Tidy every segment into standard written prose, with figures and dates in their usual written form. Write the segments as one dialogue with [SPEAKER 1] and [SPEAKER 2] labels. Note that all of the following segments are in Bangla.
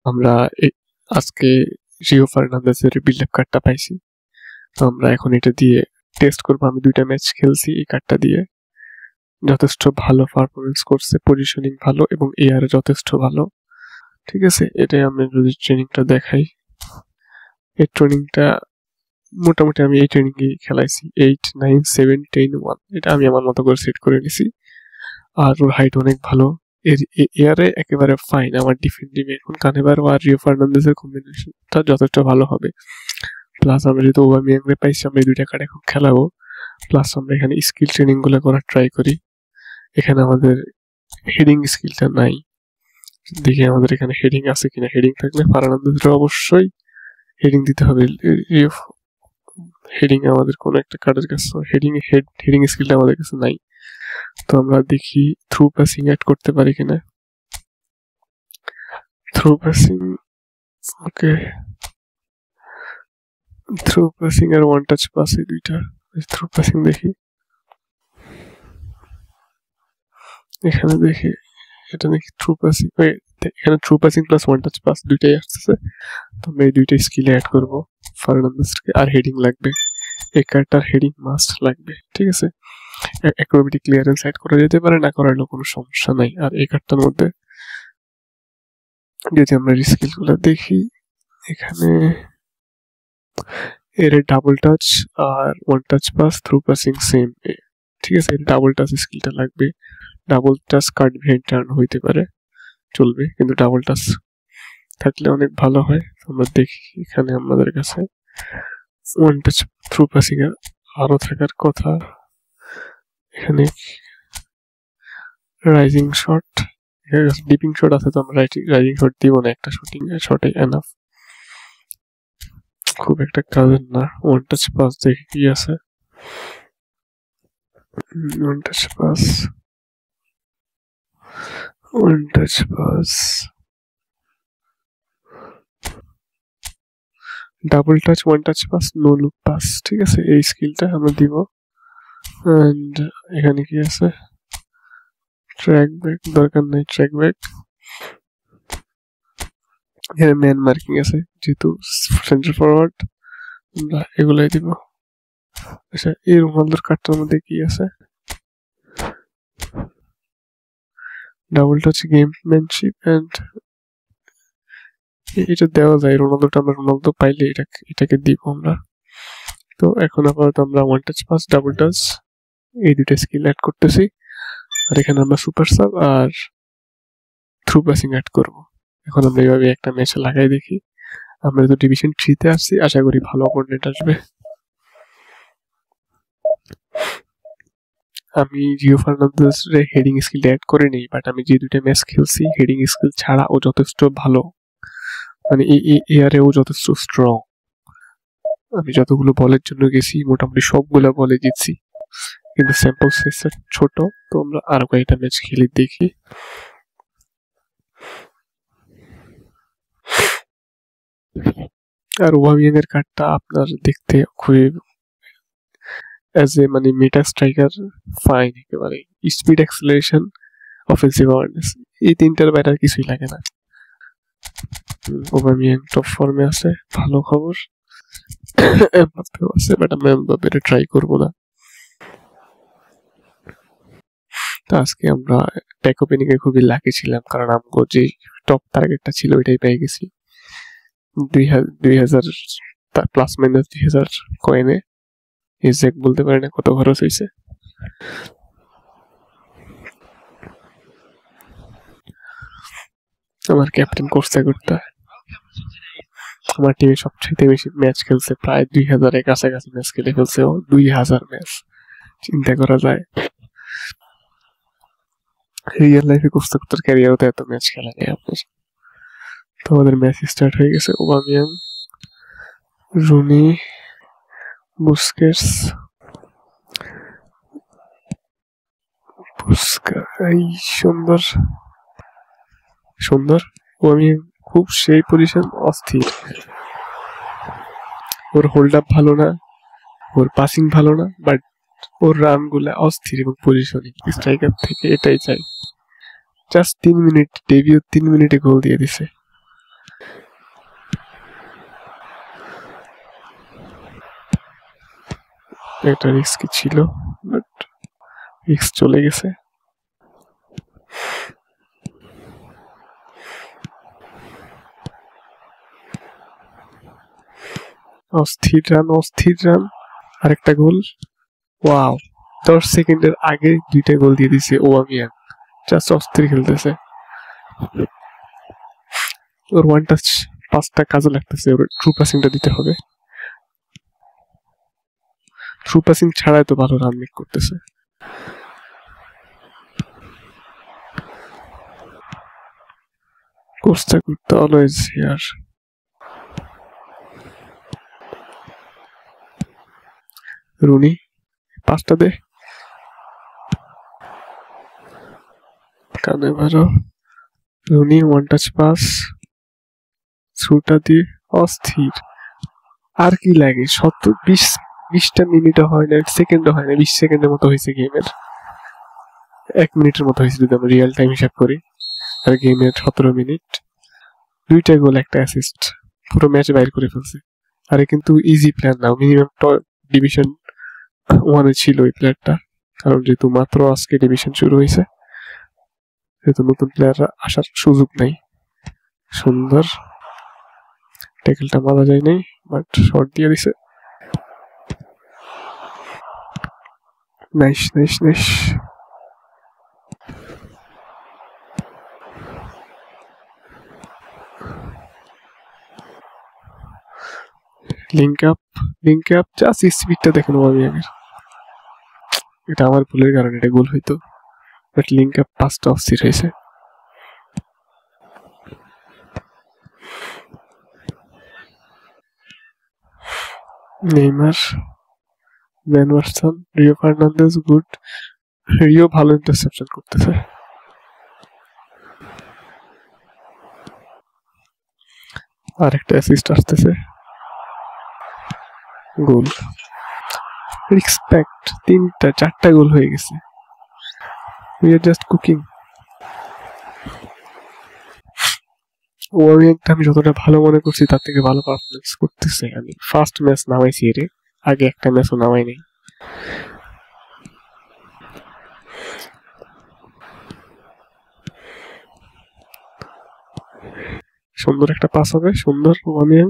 [SPEAKER 1] আমরা আজকে রিও ফার্নান্দেজের বিল্ড আপ কার্ডটা পাইছি, তো আমরা এখন এটা দিয়ে টেস্ট করবো। আমি 2টা ম্যাচ খেলছি এই কার্ডটা দিয়ে, যথেষ্ট ভালো পারফরমেন্স করছে, পজিশনিং ভালো এবং এআর যথেষ্ট ভালো। ঠিক আছে, এটাই আমি যদি ট্রেনিংটা দেখাই, এই ট্রেনিংটা মোটামুটি আমি এই ট্রেনিং এ খেলাইছি 8, 9, 7, 10, 1, এটা আমি আমার মতো করে সেট করে নিছি। আর ওর হাইট অনেক ভালো, এর এয়ারে একেবারে ফাইন। আমার ডিফেন্ডিং এখন কানেভারো আর রিও ফার্নান্দেজের কম্বিনেশনটা যথেষ্ট ভালো হবে। প্লাস আমরা যেহেতু ওবামিয়াংরে পাইছি, আমরা এই 2টা কার্ড এখন খেলাবো। প্লাস আমরা এখানে স্কিল ট্রেনিং গুলো করার ট্রাই করি। এখানে আমাদের হেডিং স্কিলটা নাই, দেখি আমাদের এখানে হেডিং আছে কিনা। হেডিং থাকলে ফার্নান্দেজের অবশ্যই হেডিং দিতে হবে। হেডিং আমাদের কোনো একটা কার্ডের কাছে হেডিং স্কিলটা আমাদের কাছে নাই। তো আমরা দেখি থ্রু পাসিং অ্যাড করতে পারি কিনা। Through passing, okay, through passing আর ওয়ান টাচ পাস, এই 2টা থ্রু পাসিং দেখি। এখানে দেখি এটা নাকি থ্রু পাসিং, এখানে through passing plus one touch pass 2টাই আসতেছে। তো আমরা এই 2টা স্কিলে অ্যাড করবো ফার্নান্দেজকে। আর হেডিং লাগবে, এই কার্ডটার হেডিং মাস্ট লাগবে। ঠিক আছে, অ্যাক্রোবেটিক ক্লিয়ারেন্স অ্যাড করা যেতে পারে, না করালেও কোনো সমস্যা নাই। আর এই কার্ডটার মধ্যে যদি আমরা স্কিল গুলো দেখি, এখানে এর ডাবল টাচ আর one touch pass, through passing same. ঠিক আছে, এর ডাবল টাচ স্কিলটা লাগবে। Double touch card behind turn হইতে পারে, চলবে, কিন্তু ডাবল টাচ থাকলে অনেক ভালো হয়। আমরা দেখি এখানে আমাদের কাছে ওয়ান টাচ থ্রু পাসিং এর আরো থাকার কথা। এখানে রাইজিং শট, ডিপিং শট আছে, তো আমরা রাইজিং শট দিব না, একটা শুটিং শটে এনাফ, খুব একটা কাজের না। ওয়ান টাচ পাস দেখি কি আছে। One touch pass, one touch pass, double touch, one touch pass, no look pass. ঠিক আছে, এই স্কিলটা আমরা দিব। এন্ড এখানে কি আছে, ট্র্যাক ব্যাক দরকার নাই, ট্র্যাক ব্যাক। এখানে ম্যান মার্কিং আছে, যেহেতু সেন্টার ফরওয়ার্ড, আমরা এগুলাই দিব। আচ্ছা, এই রোনালদোর কার্ডটার মধ্যে কি আছে, ডাবল টাচ গেমম্যানশিপ এন্ড এটা দেওয়া যায়। রোনালদোটা আমরা রোনালদো পাইলে এটাকে দিব আমরা। তো এখন আপাতত আমরা one touch pass, double touch, এই 2টা স্কিল অ্যাড করতেছি। আর এখানে আমরা সুপার সাব আর থ্রু পাসিং অ্যাড করব। এখন আমরা এইভাবে একটা ম্যাচে লাগাই দেখি। আমরা তো ডিভিশন 3-তে আসছি, আশা করি ভালো অপোনেন্ট আসবে। আমি রিও ফার্নান্দেজের হেডিং স্কিল অ্যাড করে নেই, বাট আমি যে 2টা ম্যাচ খেলছি হেডিং স্কিল ছাড়া ও যথেষ্ট ভালো, মানে এই এয়ারেও যথেষ্ট স্ট্রং। আমি যতগুলো বলের জন্য গেছি মোটামুটি সবগুলো বলে জিতছি, কিন্তু স্যাম্পল সাইজটা ছোট। তো আমরা আরো কয়েকটা ম্যাচ খেলে দেখি। আর ওবামিয়াং এর কার্ডটা আপনার দেখতে খুবই অ্যাজ এ মানে মেটা স্ট্রাইকার ফাইন, একেবারে স্পিড, অ্যাক্সেলারেশন, অফেন্সিভ অ্যাওয়ারনেস, এই 3টার বাইরে আর কিছুই লাগে না। ওবামিয়াং টপ ফর্মে আছে, ভালো খবর। এমবাপ্পেও আছে, বাট আমরা এমবাপ্পের ট্রাই করবো না। তো আজকে আমরা প্যাক ওপেনিং এ খুবই লাকি ছিলাম, কারণ আমগো যে টপ টার্গেটটা ছিল ওইটাই পেয়ে গেছি। 2000 প্লাস মাইনাস 2000 কয়েনে, এক্সাক্ট বলতে পারি না কত খরচ হয়েছে। আমার ক্যাপ্টেন করতে করতে আমার টিমে সবচেয়ে বেশি ম্যাচ খেলছে, প্রায় 2000-এর কাছাকাছি ম্যাচ খেলে ফেলছে ও। 2000 ম্যাচ, চিন্তা করা যায়। রিয়েল লাইফে কোস্তার ক্যারিয়ারও তো এত ম্যাচ খেলা নেই আপনার। তো আমাদের ম্যাচ স্টার্ট হয়ে গেছে। ওবামিয়াং, রুনি, বুস্কেটস, এই সুন্দর সুন্দর। ওবামিয়াং খুব সেই পজিশন, অস্থির। ওর হোল্ড আপ ভালো না, ওর পাসিং ভালো না, বাট ওর রান গুলা অস্থির এবং পজিশনিং স্ট্রাইকার থেকে এটাই চাই। জাস্ট 3 মিনিট ডেবিউ, 3 মিনিটে গোল দিয়ে দিছে। এটা রিস্কি ছিল, বাট রিস্ক চলে গেছে। অস্থির রান, আরেকটা গোল। ওয়াও, 10 সেকেন্ডের আগে 2টা গোল দিয়ে দিছে ওবামিয়াং, জাস্ট অস্থির খেলতেছে। ওর ওয়ান টাচ পাসটা কাজে লাগতেছে, ওর ট্রু পাসিংটা দিতে হবে। ট্রু পাসিং ছাড়াই তো ভালো রান মেক করতেছে। কোর্সটা করতে অলওয়েজ হিয়ার। রুনি পাসটা দে, কানে ভালো। রুনি ওয়ান টাচ পাস, থ্রুটা দিয়ে অস্থির। আর কি লাগে, 20টা মিনিটও হয় না, সেকেন্ডও হয় না, 20 সেকেন্ডের মতো হয়েছে গেমের। 1 মিনিটের মতো হয়েছে যদি আমরা রিয়েল টাইম হিসাব করি। আর গেমের 17 মিনিট, 2টা গোল, একটা অ্যাসিস্ট, পুরো ম্যাচ বাইর করে ফেলছে। আরে কিন্তু ইজি প্লেয়ার না, মিনিমাম ডিভিশন 1-এ ছিল ওই প্লেয়ারটা, কারণ যেহেতু মাত্র আজকে ডিভিশন শুরু হয়েছে, যেহেতু নতুন প্লেয়াররা আসার সুযোগ নাই। সুন্দর ট্যাকেলটা মারা যায় নাই, বাট শর্ট দিয়ে দিছে। নাইস। লিঙ্ক আপ, জাস্ট স্পিডটা দেখেন ওবামিয়াংয়ের। এটা আমার ভুলের কারণে এটা গোল হইতো, বাট লিঙ্ক আপ পাসটা অস্থির হয়েছে। Neymar, Van Watson, Rio Fernandez good. Rio ভালো ইন্টারসেপশন করতেছে। আর একটা অ্যাসিস্ট আসতেছে, গোল। রিসপেক্ট, 4টা গোল হয়ে গেছে। We are just cooking. ওয়ারিয়াংটা আমি যতটা ভালো মনে করছি তার থেকে ভালো পারফরমেন্স করতেছে। আমি ফার্স্ট ম্যাচ নামাইছি এর আগে, একটা ম্যাচও নামাই নাই। সুন্দর একটা পাস হবে, সুন্দর। ওবামিয়াং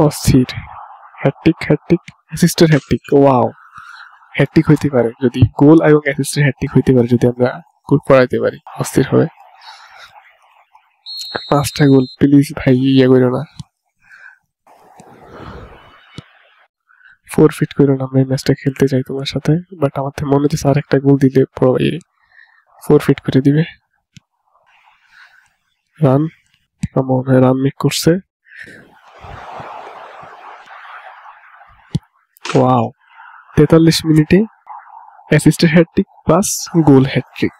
[SPEAKER 1] অস্থির। হ্যাটট্রিক, অ্যাসিস্টের হ্যাটট্রিক। ওয়াও, হ্যাটট্রিক হইতে পারে যদি গোল এবং অ্যাসিস্টের হ্যাটট্রিক হইতে পারে যদি আমরা গোল করাইতে পারি, অস্থির হবে। 5টা গোল, প্লিজ ভাই ইয়ে করো না, ফোরফিট করো না। আমরা এই ম্যাচটা খেলতে চাই তোমার সাথে, বাট আমার মনে হচ্ছে আর একটা গোল দিলে পুরো ফোরফিট করে দিবে। রান, মনে হয় রান মেক করছে। ওয়াও, 43 মিনিটে অ্যাসিস্টের হ্যাটট্রিক প্লাস গোল হ্যাটট্রিক।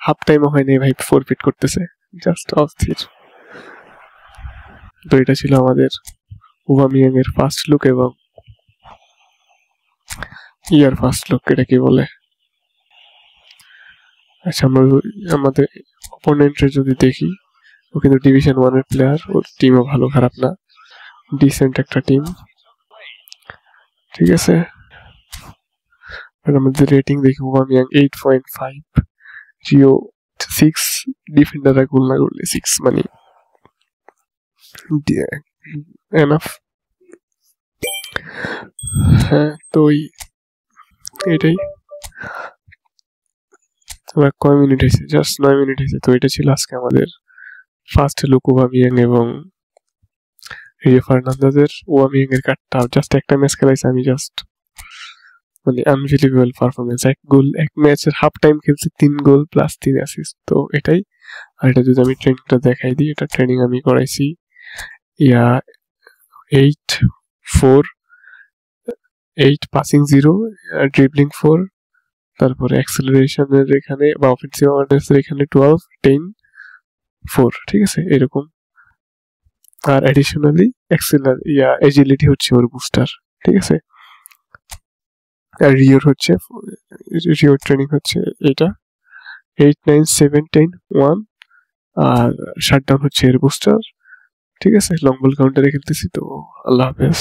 [SPEAKER 1] হাফ টাইমও হয়নি ভাই, ফোরফিট করতেছে, জাস্ট অস্থির। তো এটা ছিল আমাদের ওবামিয়াং এর ফার্স্ট লুক এবং ইয়ার ফার্স্ট লুক, এটা কি বলে। আচ্ছা, আমরা আমাদের অপোনেন্টের যদি দেখি, ও কিন্তু ডিভিশন 1-এর প্লেয়ার, ওর টিমও ভালো খারাপ না, ডিসেন্ট একটা টিম, ঠিক আছে। আর আমাদের রেটিং দেখি, ওবামিয়াং 8.5, রিও 6, ডিফেন্ডাররা গোল না করলে 6, মানে এনাফ। হ্যাঁ, তো এটাই। আমার কয় মিনিট হয়েছে, জাস্ট 9 মিনিট হয়েছে। তো এটা ছিল আজকে আমাদের ফার্স্ট লুক ওবামিয়াং এবং রিও ফার্নান্দেজের। ওবামিয়াং এর কার্ডটা জাস্ট একটা ম্যাচ খেলাইছে, আমি জাস্ট মানে আনবিলিভেবল পারফরমেন্স। 1 গোল, 1 ম্যাচের হাফ টাইম খেলছে, 3 গোল প্লাস 3 অ্যাসিস্ট। তো এটাই। আর এটা যদি আমি ট্রেনিংটা দেখাই দিই, এটা ট্রেনিং আমি করাইছি 8 পাসিং 0, ড্রিবলিং 4, তারপরে অ্যাক্সেলারেশনের এখানে বা অফেন্সিভ অ্যাওয়ারনেসের এখানে 12, 10, 4, ঠিক আছে এরকম। আর অ্যাডিশনালি এজিলিটি হচ্ছে ওর বুস্টার, ঠিক আছে। আর রিওর ট্রেনিং হচ্ছে এটা 8, 9, 7, 10, 1, আর শাটডাউন হচ্ছে এর বুস্টার ঠিক আছে, লং বল কাউন্টারে খেলতেছি। তো আল্লাহ হাফেজ।